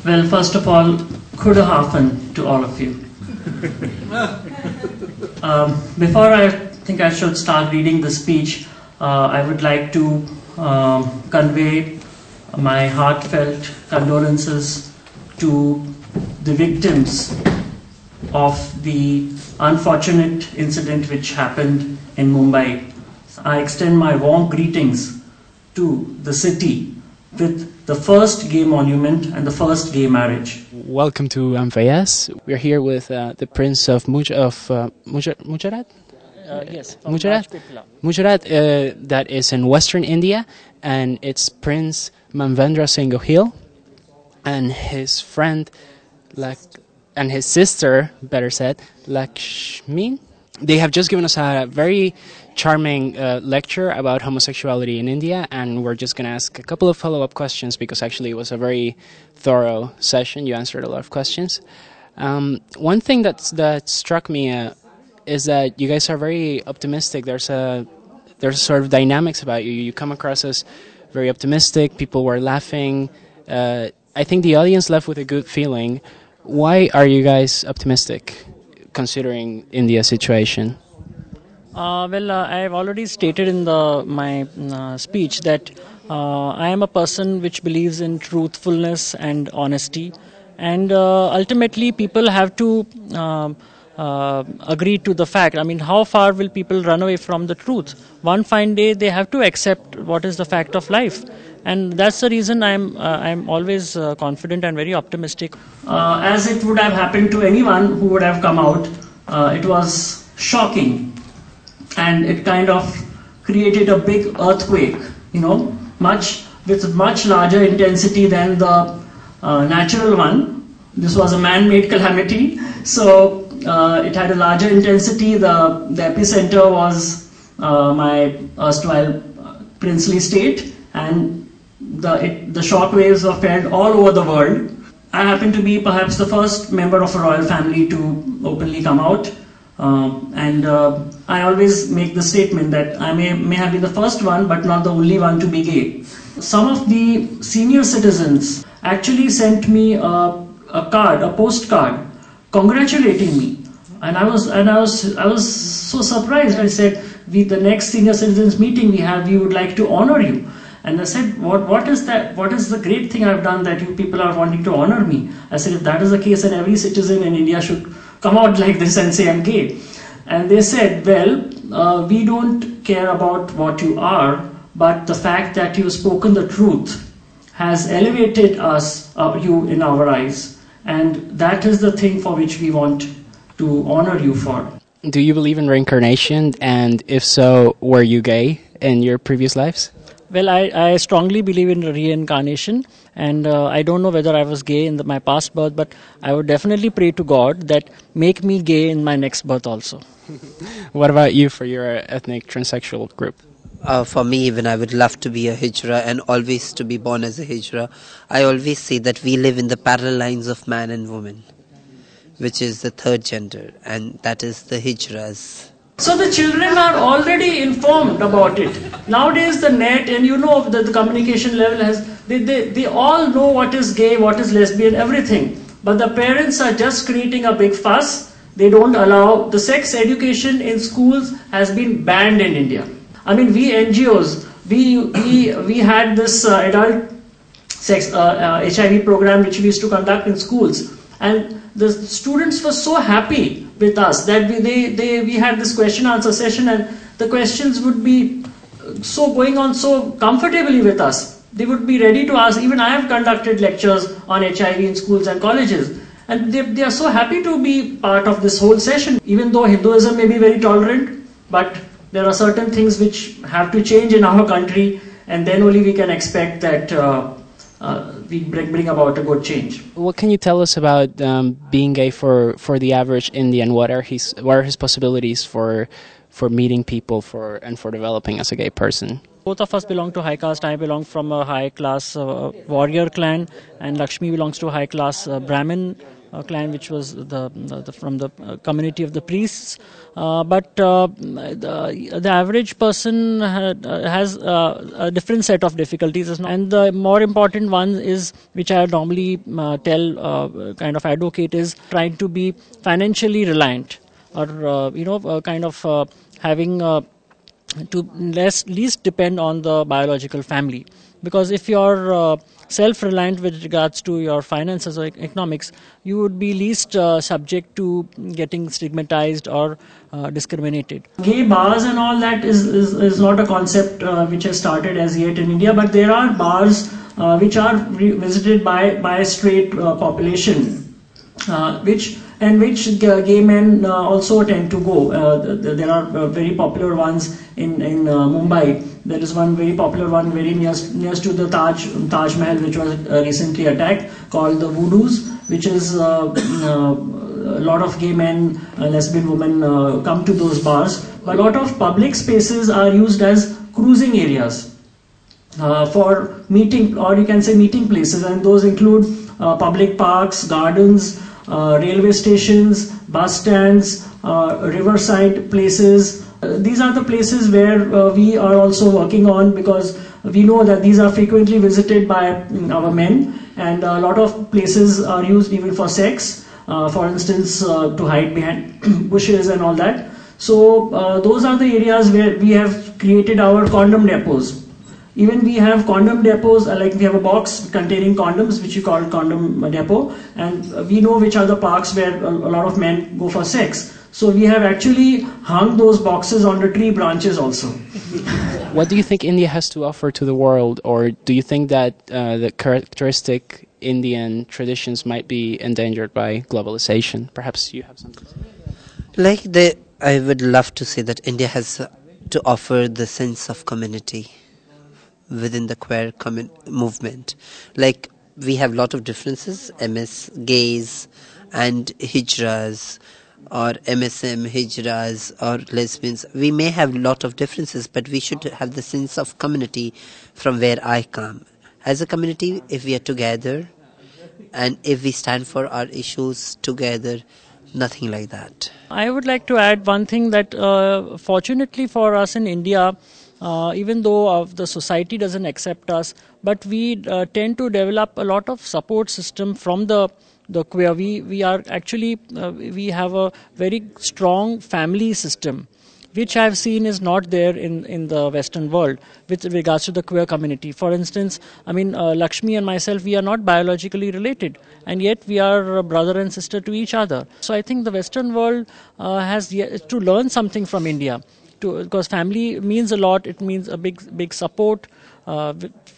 Well, first of all, Khudahafen to all of you. Before I think I should start reading the speech, I would like to convey my heartfelt condolences to the victims of the unfortunate incident which happened in Mumbai. I extend my warm greetings to the city with the first gay monument and the first gay marriage. Welcome to MVS. We're here with the Prince of Mujarat? Yes, Mujarat, that is in Western India, and it's Prince Manvendra Singh and his friend, and his sister, better said, Laxmi. They have just given us a very charming lecture about homosexuality in India, and we're just going to ask a couple of follow-up questions because actually it was a very thorough session. You answered a lot of questions. One thing that struck me is that you guys are very optimistic. There's sort of dynamics about you. You come across as very optimistic. People were laughing. I think the audience left with a good feeling. Why are you guys optimistic, considering India's situation? I've already stated in my speech that I am a person which believes in truthfulness and honesty, and ultimately people have to agree to the fact. I mean, how far will people run away from the truth? One fine day they have to accept what is the fact of life, and that's the reason I'm always confident and very optimistic. As it would have happened to anyone who would have come out, it was shocking. And it kind of created a big earthquake, with much larger intensity than the natural one. This was a man-made calamity, so it had a larger intensity. The epicenter was my erstwhile princely state, and the shock waves were felt all over the world. I happen to be perhaps the first member of a royal family to openly come out. I always make the statement that I may have been the first one, but not the only one to be gay. Some of the senior citizens actually sent me a postcard, congratulating me, and I was so surprised. I said, the next senior citizens meeting we would like to honor you. And I said, what is that? What is the great thing I've done that you people are wanting to honor me? I said, if that is the case, then every citizen in India should come out like this and say I'm gay. And they said, well, we don't care about what you are, but the fact that you've spoken the truth has elevated you in our eyes, and that is the thing for which we want to honor you for. Do you believe in reincarnation? And if so, were you gay in your previous lives? Well, I strongly believe in reincarnation, and I don't know whether I was gay in my past birth, but I would definitely pray to God that make me gay in my next birth also. What about you for your ethnic transsexual group? For me, even I would love to be a hijra and always to be born as a hijra. I always say that we live in the parallel lines of man and woman, which is the third gender, and that is the hijras. So the children are already informed about it. Nowadays the net and the communication level they all know what is gay, what is lesbian, everything. But the parents are just creating a big fuss. They don't allow, the sex education in schools has been banned in India. I mean, we NGOs, we had this adult sex HIV program which we used to conduct in schools, and the students were so happy with us that we had this question answer session, and the questions would be going on so comfortably with us. They would be ready to ask. Even I have conducted lectures on HIV in schools and colleges, and they are so happy to be part of this whole session. Even though Hinduism may be very tolerant, but there are certain things which have to change in our country, and then only we can expect that we bring about a good change. What can you tell us about being gay for the average Indian? What are his possibilities for meeting people and for developing as a gay person? Both of us belong to high caste. I belong from a high class warrior clan, and Laxmi belongs to a high class Brahmin clan, which was from the community of the priests. But the average person has a different set of difficulties, and the more important one is, which I normally kind of advocate, is trying to be financially reliant, or having to least depend on the biological family. Because if you're self-reliant with regards to your finances or economics, you would be least subject to getting stigmatized or discriminated. Gay bars and all that is not a concept which has started as yet in India, but there are bars which are visited by a straight population, which gay men also tend to go. There are very popular ones in Mumbai. There is one very popular one very near to the Taj Mahal, which was recently attacked, called the Voodoos, which is a lot of gay men, lesbian women come to those bars. A lot of public spaces are used as cruising areas for meeting, or you can say meeting places, and those include public parks, gardens, railway stations, bus stands, riverside places. These are the places where we are also working on, because we know that these are frequently visited by our men, and a lot of places are used even for sex, for instance, to hide behind bushes and all that. So those are the areas where we have created our condom depots. Even we have condom depots, like we have a box containing condoms, which we call condom depot, and we know which are the parks where a lot of men go for sex. So we have actually hung those boxes on the tree branches also. What do you think India has to offer to the world, or do you think that the characteristic Indian traditions might be endangered by globalization? Perhaps you have something to say. I would love to say that India has to offer the sense of community within the queer movement. Like, we have a lot of differences, MS, gays, and hijras, or MSM, hijras, or lesbians. We may have a lot of differences, but we should have the sense of community from where I come. As a community, if we are together, and if we stand for our issues together, nothing like that. I would like to add one thing, that fortunately for us in India, even though the society doesn't accept us, but we tend to develop a lot of support system from the queer. We are actually, we have a very strong family system, which I've seen is not there in the Western world with regards to the queer community. For instance, Laxmi and myself, we are not biologically related, and yet we are brother and sister to each other. So I think the Western world has yet to learn something from India, because family means a lot. It means a big support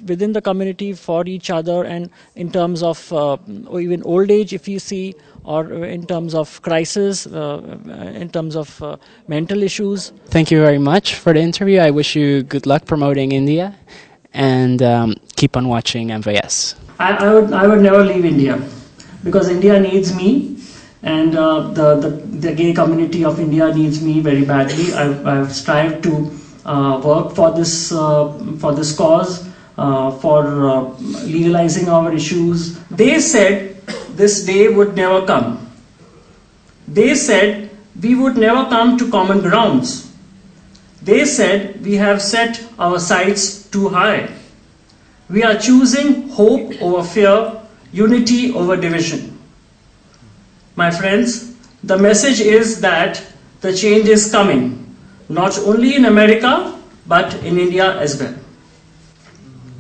within the community for each other, and in terms of even old age, if you see, or in terms of crisis, in terms of mental issues. Thank you very much for the interview. I wish you good luck promoting India, and keep on watching MVS. I would never leave India, because India needs me, and the gay community of India needs me very badly. I've strived to work for this cause, for legalizing our issues. They said this day would never come. They said we would never come to common grounds. They said we have set our sights too high. We are choosing hope over fear, unity over division. My friends, the message is that the change is coming, not only in America, but in India as well.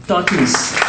Talkies.